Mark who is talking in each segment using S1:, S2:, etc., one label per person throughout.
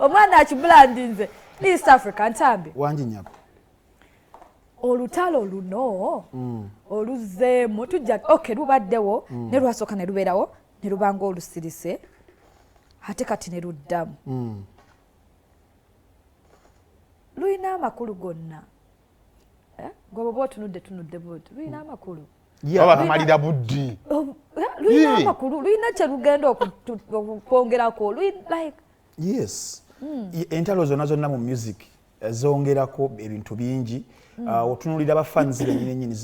S1: omwana akibulandinze East Africa Ntambi
S2: wangi nyako
S1: olutalo luno oluzeemu tujja okay lubaddewo ne lwasooka ne lubeerawo ne lubanga olusirise ate kati ne luddamu luyina amakulu gonna ngoba tunudde bwoti luyina amakulu
S3: babamalira buddi
S1: luyina amakulu luyina kye lugenda okwongerako like
S2: yes entalo zonna mu music zongerako ebintu bingi otunulira abafanzi bennyini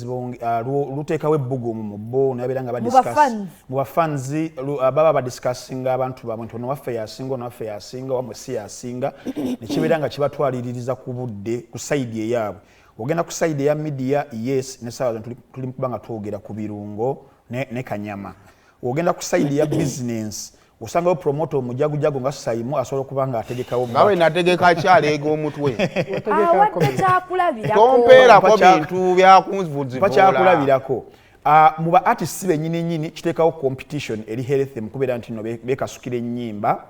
S2: luteekawo ebbugumu mu bo nabeera nga mu bafanzi baba badiscussinga abantu baabwe nti ono waffe yasinga ono waffe yasinga wamwe si yasinga nekibeera nga kibatwaliririza ku budde ku sayidi eyaabwe ogenda ku sayidi eya media yes nesaawa tuli kubanga twogera ku birungo ne kanyama ogenda ku sayidi ya business usangawo promoter omujagujagu nga Saimu asobola okuba nga ategekawo
S3: ngawe nategeka kyaleega omutwe
S1: tompeerako
S3: bintu byakunvuzibula
S2: pakyakulabirako mu ba artists bennyini kiteekawo competition eri health mu kubeera nti no beekasukira ennyimba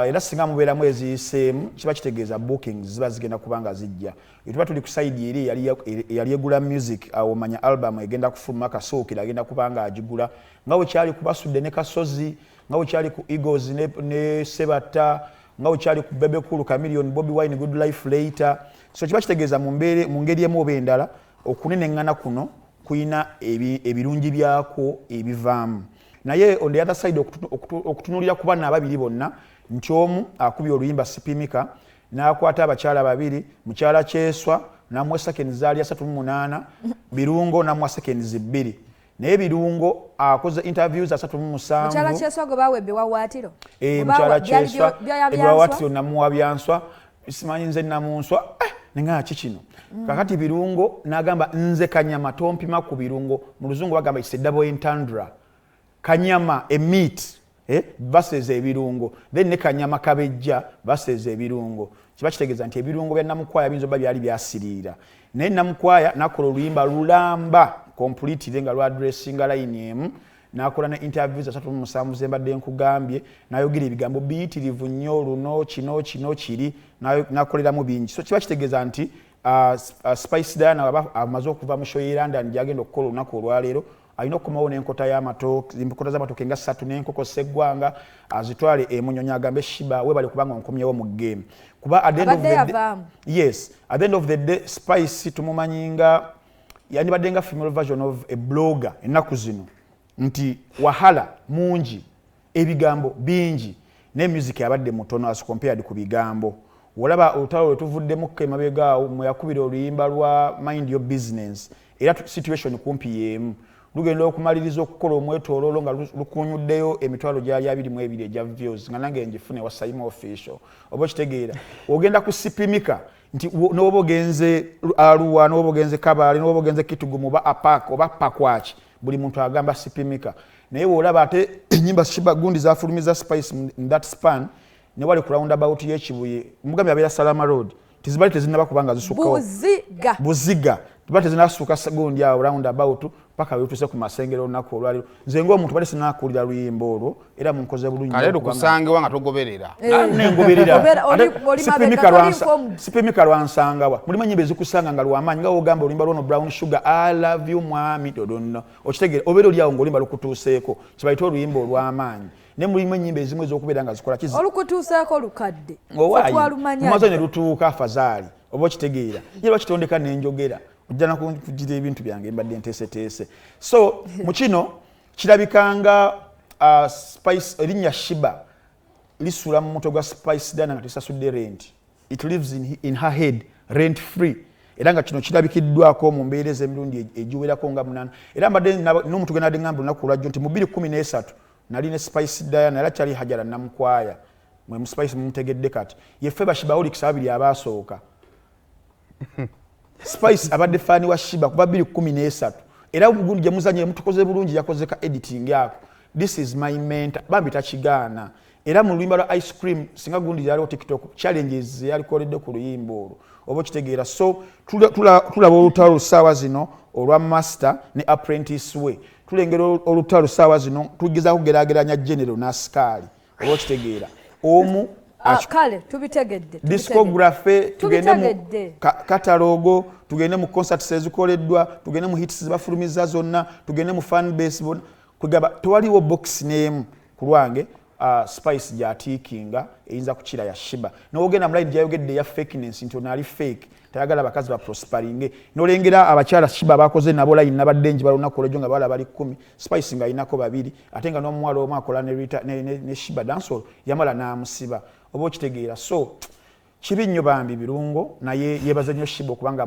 S2: era singa mubeeramu eziyiseemu kiba kitegeeza bookings ziba zigenda kuba nga zijja tuba tuli ku side eri yali egula music omanya album egenda kufuluma kasookera agenda kuba nga agigula nga we kyali kubasudde ne Kasozi nga we kyali ku Eagles ne Sebata nga we kyali ku Bebe Cool Chameleon Bobby Wine Good Life Later so kiba kitegeeza mu ngeri emu oba endala okunenengana kuno kuyina ebirungi byako ebivaamu naye on the other side okutunulira ku bana ababiri bonna nti omu akubye oluyimba sipimika n'akwata abakyala babiri mukyala Kyeswa namwe seconds zaali 38 birungo namwe seconds 2 naye birungo akoze interviews 37
S1: mukyala Kyeswa go bawe bewawatiro
S2: mukyala Kyeswa bewawatiro namuwa byanswa isimanyi nze namunswa nenga kikino kakati birungo n'agamba nze kanyama tompima ku birungo mu luzungu bagamba it's a double entendre kanyama a meat versus ebirungo then ne kanyama kabejja versus ebirungo kiba kitegeeza nti ebirungo bya namukwaya binzo byali byasiriira naye namukwaya nakola oluyimba lulamba completely nga lwa dressing line emu nakola ne interviews 37 zembadde nkugambye nayogera ebigambo biyitirivu nnyo luno kino kiri nakoleramu bingi so kiba kitegeeza nti Spice Dianah amaze okuva mu show y'London gyagenda okukola olunaku olwaleero alina okukomawo n'enkota y'amatooke enkota z'amatooke nga 3 n'enkoko sseggwanga azitwale emunyonyi agambe Sheebah webale kubanga onkomyewo mu game kuba at the end of the day yes at the end of the day Spice tumumanyinga yandibadde nga female version of a blogger ennaku zino nti wahala mungi ebigambo bingi ne music yabadde mutono as compared ku bigambo olaba olutalo lwetuvuddemu kemabegaawo mwe yakubira oluyimba lwa mind your business era situation kumpi yemu lugenda okumaliriza okukola omwetooloolo nga lukunyuddeyo emitwalo gyali 22 egya views nga nange njifune wa Saimu official oba kitegeera ogenda kusipimika nti n'oba ogenze Arua n'oba ogenze Kabale n'oba ogenze Kitugumu oba Apak oba Pakwaki buli muntu agamba sipimika naye olaba ate ennyimba Sheebah gundi zafulumiza Spice in that span ne wali ku roundabout y'Ekibuye mugambi abeera Salama Road tizibali tezinaba kubanga zisukkawo buziga tibate zinasuka gundi awo roundabout paka wetuse ku masengero nako olwaliro nze ng'omuntu bali sinakulira luyimbo olwo era munkoze bulungi
S3: kale tukusange wanga togoberera
S2: nengoberera sipimika lwansangawa mulimu nyimbe zikusanga nga lwamaanyi nga ogamba oluyimba lwono Brown Sugar I love you mwami dodonna okitegere obeera oli awo ng'oluyimba lukutuuseeko kibayita oluyimba olw'amaanyi ne mulimu nyimbe ezimu ez'okubeera nga zikola kizi
S1: olukutuuseeko lukadde
S2: omumaze ne lutuuka afazaali oba okitegeera ye bakitondeka n'enjogera ojjana kugira ebintu byange mbadde nteeseteese so mu kino kirabikanga Spice erinnya Sheebah lisula mu mutwe gwa Spice Dianah nga tesasudde rent it lives in her head rent free era nga kino kirabikiddwako mu mbeera ez'emirundi egiwerako nga 8 era mbadde n'omuntu gwe nadde ngamba olunaku lwajjo nti mu 2013 nali ne Spice Dianah era kyali Hajara namukwaya mwe mu Spice mumutegedde kati yeffe Sheebah oli Kisaawe abasooka Spice abadde fani wa Sheebah kuba 2013 era omugundi gye muzanye mutukoze bulungi yakoze ka editing yako this is my mentor bambi takigaana era mu luyimba lwa ice cream singa gundi yali o TikTok challenges yali koledde ku luyimba olwo oba kitegeera so tulaba olutalo saawa zino olwa master ne apprentice we tulengera olutalo saawa zino tugeza kugeraageranya general na askari oba kitegeera omu
S1: kale tubitegedde
S2: discography tugende mu catalogo tugende mu concerts ezikoleddwa tugende mu hits zibafulumiza zonna tugende mu fan base kugaba tewaliwo box name ku lwange Spice gyatiikinga eyinza kukira ya Sheebah n'ogenda mu line gyayogedde ya fakeness nti onali fake tayagala abakazi ba prosperinge n'olengera abakyala Sheebah bakoze nabo line nabadde nji balonako lejo nga bala bali 10 Spice nga inako babiri ate nga n'omuwala omu akola ne Sheebah dancehall yamala n'amusiba oba okitegeera so kibi nnyo bambi birungo naye yebaza nnyo Sheebah okubanga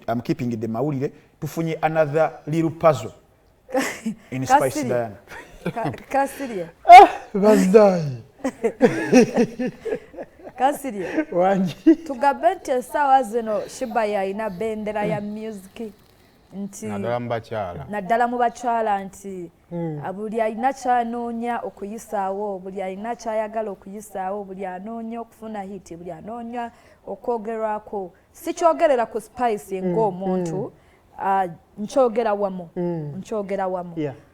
S2: am keeping the mawulire tufunye another little puzzle in Spice Dianah
S1: Kasiria
S4: Bazdai
S1: Kasiria
S4: wanji
S1: tugambe nti essaawa zino Sheebah yalina bendera ya music nti naddala mu bakyala nti buli alina kyanoonya okuyisaawo buli alina kyayagala okuyisaawo buli anoonya okufuna hiti buli anoonya okwogerwako si kyogerera ku Spice ng'omuntu nkyogera wamu